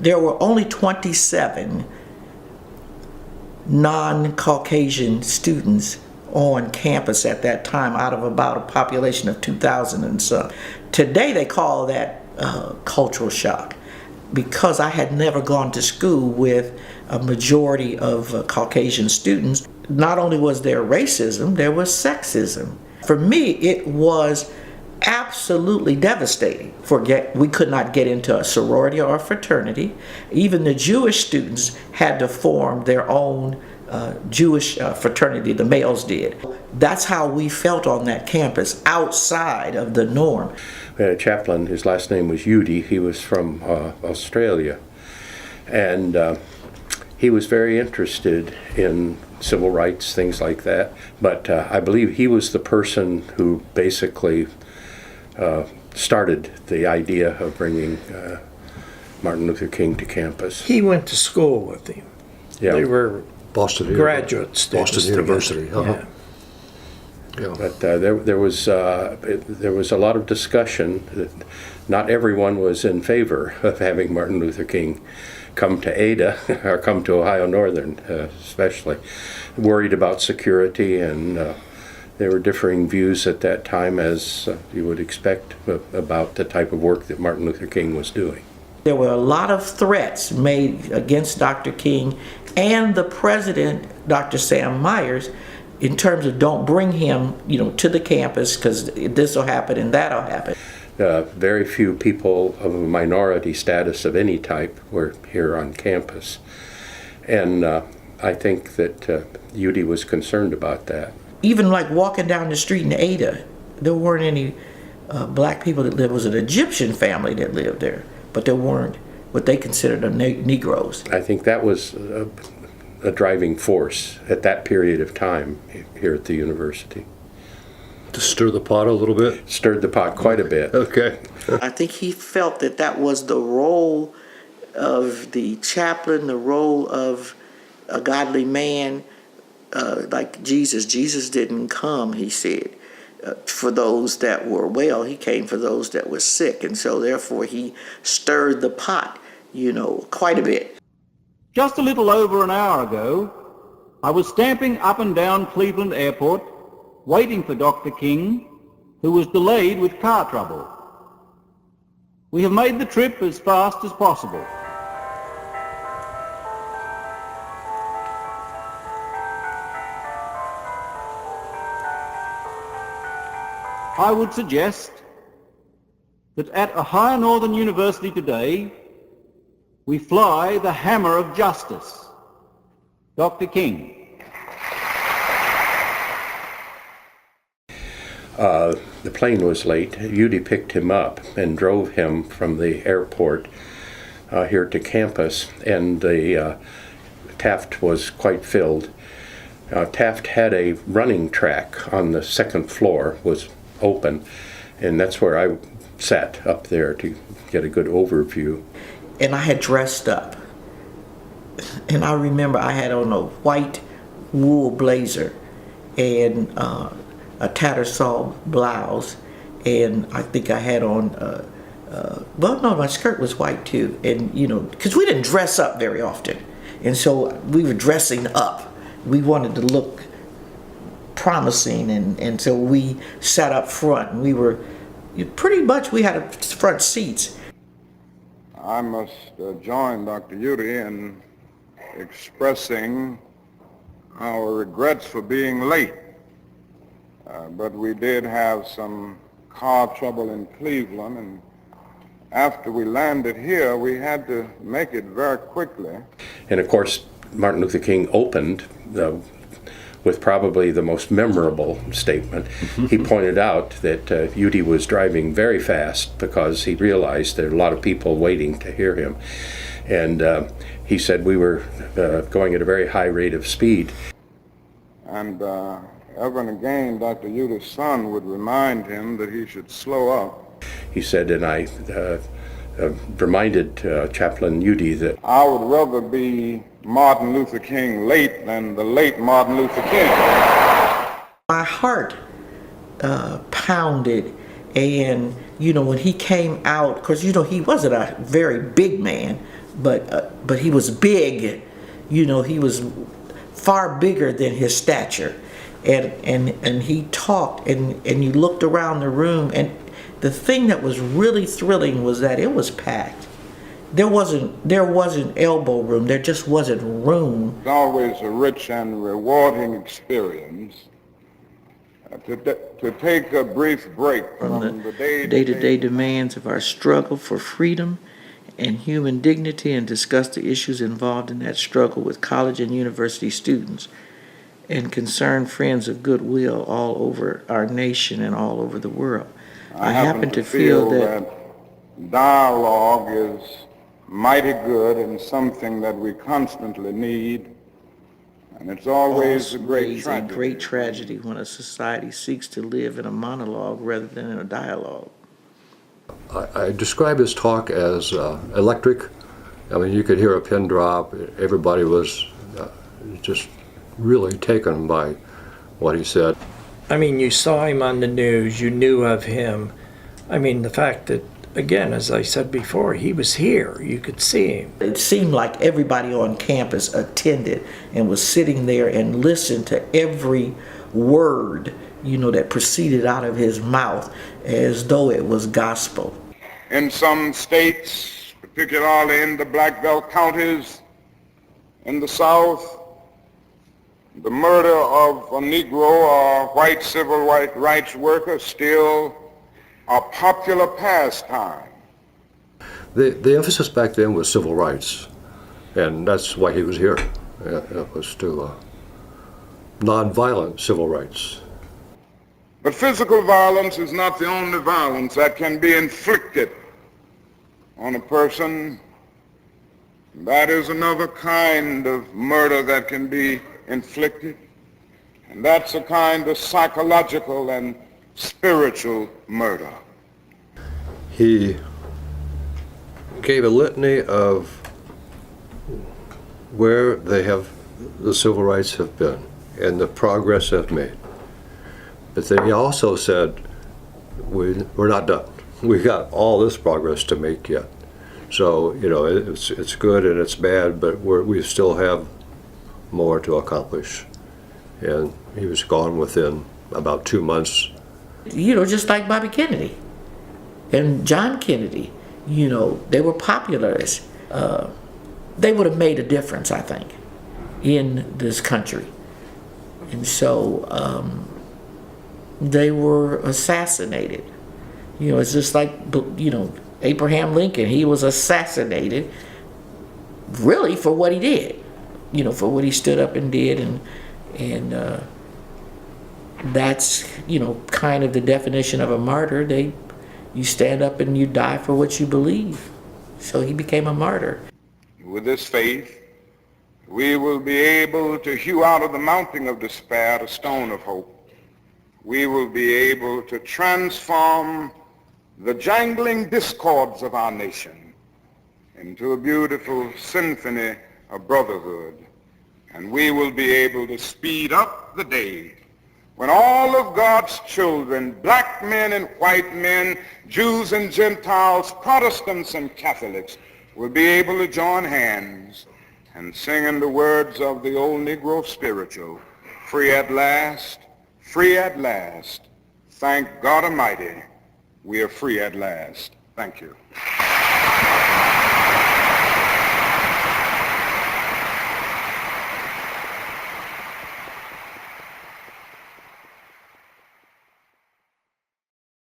there were only 27 non-Caucasian students on campus at that time out of about a population of 2,000 and some. Today they call that cultural shock, because I had never gone to school with a majority of Caucasian students. Not only was there racism, there was sexism. For me, it was absolutely devastating. We could not get into a sorority or a fraternity. Even the Jewish students had to form their own Jewish fraternity, the males did. That's how we felt on that campus, outside of the norm. We had a chaplain, his last name was Udi. He was from Australia. And he was very interested in civil rights, things like that. But I believe he was the person who basically started the idea of bringing Martin Luther King to campus. He went to school with him. Yeah. They were Boston graduate students. Boston University. Yeah. Yeah. But there was a lot of discussion that not everyone was in favor of having Martin Luther King come to Ada, or come to Ohio Northern especially, worried about security, and there were differing views at that time, as you would expect, about the type of work that Martin Luther King was doing. There were a lot of threats made against Dr. King and the president, Dr. Sam Myers, in terms of don't bring him, to the campus, because this will happen and that will happen. Very few people of a minority status of any type were here on campus. And I think that Udi was concerned about that. Even like walking down the street in Ada, there weren't any black people that lived. It was an Egyptian family that lived there, but there weren't what they considered Negroes. I think that was a driving force at that period of time here at the university. To stir the pot a little bit? Stirred the pot quite a bit. Okay. I think he felt that was the role of the chaplain, the role of a godly man, like Jesus. Jesus didn't come, he said, for those that were well. He came for those that were sick. And so therefore he stirred the pot, quite a bit. Just a little over an hour ago, I was stamping up and down Cleveland Airport, waiting for Dr. King, who was delayed with car trouble. We have made the trip as fast as possible. I would suggest that at Ohio Northern University today, we fly the hammer of justice, Dr. King. The plane was late. Udi picked him up and drove him from the airport here to campus, and the Taft was quite filled. Taft had a running track on the second floor, was open, and that's where I sat up there to get a good overview. And I had dressed up, and I remember I had on a white wool blazer and a tattersall blouse, and I think I had on my skirt was white too, and because we didn't dress up very often, and so we were dressing up. We wanted to look promising, and so we sat up front, and we were pretty much, we had front seats. I must join Dr. Udi in expressing our regrets for being late. But we did have some car trouble in Cleveland, and after we landed here, we had to make it very quickly. And of course, Martin Luther King opened with probably the most memorable statement. He pointed out that Udi was driving very fast because he realized there were a lot of people waiting to hear him. And he said we were going at a very high rate of speed. And ever and again, Dr. Udi's son would remind him that he should slow up. He said, and I reminded Chaplain Udi that I would rather be Martin Luther King late than the late Martin Luther King. My heart pounded, and when he came out, because he wasn't a very big man, but he was big. You know, he was far bigger than his stature, and he talked, and you looked around the room, and the thing that was really thrilling was that it was packed. There wasn't elbow room. There just wasn't room. It's always a rich and rewarding experience to take a brief break From from the the day-to-day demands of our struggle for freedom and human dignity, and discuss the issues involved in that struggle with college and university students and concerned friends of goodwill all over our nation and all over the world. I happen to feel that dialogue is mighty good and something that we constantly need, and it's always a great tragedy when a society seeks to live in a monologue rather than in a dialogue. I describe his talk as electric. I mean, you could hear a pin drop. Everybody was just really taken by what he said. I mean, you saw him on the news, you knew of him. I mean, the fact that, again, as I said before, he was here, you could see him. It seemed like everybody on campus attended and was sitting there and listened to every word, you know, that proceeded out of his mouth as though it was gospel. In some states, particularly in the Black Belt counties in the South, the murder of a Negro or white civil rights worker still a popular pastime. The emphasis back then was civil rights, and that's why he was here. It was to nonviolent civil rights. But physical violence is not the only violence that can be inflicted on a person. That is another kind of murder that can be inflicted, and that's a kind of psychological and spiritual murder. He gave a litany of where the civil rights have been and the progress they've made. But then he also said, we're not done. We've got all this progress to make yet. So, you know, it's good and it's bad, but we still have more to accomplish. And he was gone within about 2 months. You know, just like Bobby Kennedy and John Kennedy, you know, they were popularists. They would have made a difference, I think, in this country. And so they were assassinated. You know, it's just like, you know, Abraham Lincoln, he was assassinated really for what he did, you know, for what he stood up and did, and that's, you know, kind of the definition of a martyr. You stand up and you die for what you believe. So he became a martyr. With this faith, we will be able to hew out of the mountain of despair a stone of hope. We will be able to transform the jangling discords of our nation into a beautiful symphony of brotherhood. And we will be able to speed up the day when all of God's children, black men and white men, Jews and Gentiles, Protestants and Catholics, will be able to join hands and sing in the words of the old Negro spiritual, free at last, thank God Almighty, we are free at last. Thank you.